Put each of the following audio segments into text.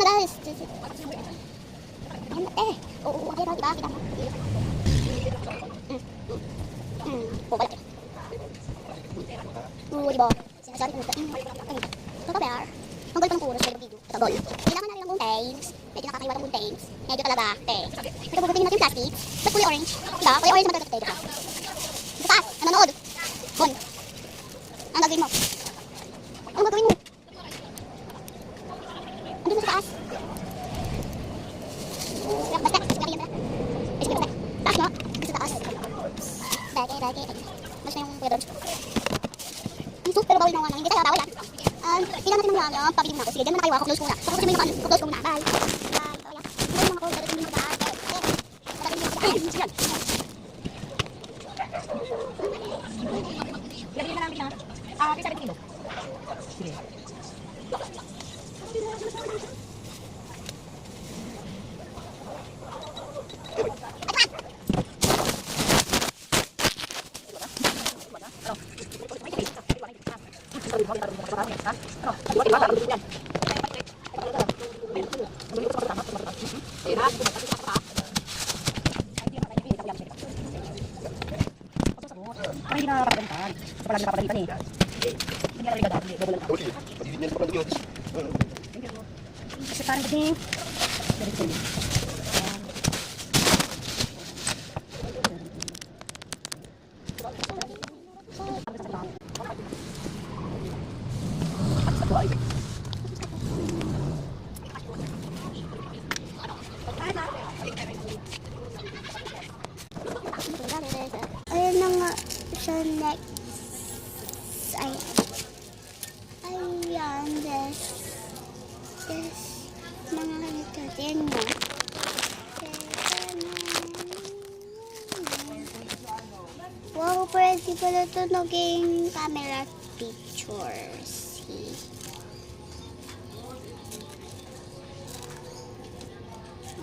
guys. Oo, diba? Kita mo. Balik. Diba? Sinasabi ko nagkain. Ito ba? Ang galit ng kuros sa video. Ito, gol. Kailangan natin ng contains. Medyo nakakaiwa ng contains. Medyo talaga. Ito, bubutin natin yung plastic. Ba't kulay orange? Diba? Kulay orange naman talaga. Ito taas. Nanonood. Bon. Ang gagawin mo. Ang gagawin mo. Andun mo sa taas. Basta. Laki yan pala. Sige, basta. Taas mo. Sa taas. Bagi. Mas na yung kuya doon. Pero bawal mo nga. Hindi tayo bawal yan. Kailangan natin ng lang. Pabiling mo na ako. Sige, dyan mo na kayo. Close muna. Tapos mo yung close ko muna. Bye. Hindi mo ako. Darating mo ba? Darating mo ba? Yan. Lagyan na namin na. Kaya 7 kilo. Sige. Hindi na kapagalitan. Kasi palagi nakapagalitan eh. Hindi na kapagalitan. Double lang. Hindi na kapagalitan. Kasi parang din. Ayun na nga sa next. Ayan, this. Mga ganito din mo. Wow, pwede pala ito naging camera pictures.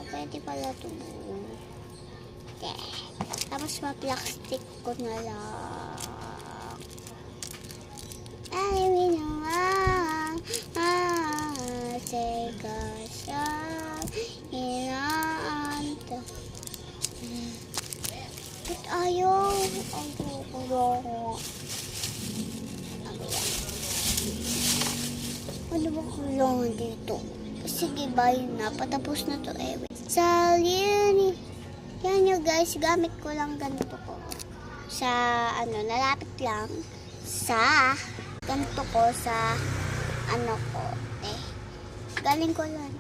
Pwede pala ito. Tapos ma-plastic ko na lang. Ay, minang teka siya inaanta. Ba't ayaw? Ang kukulong. Ano ba kulungan dito? Sige, bye na. Patapos na to eh. Sa yun. Yan nyo guys, gamit ko lang ganito ko. Sa nalapit lang sa ganito ko sa ko. Galing ko lang.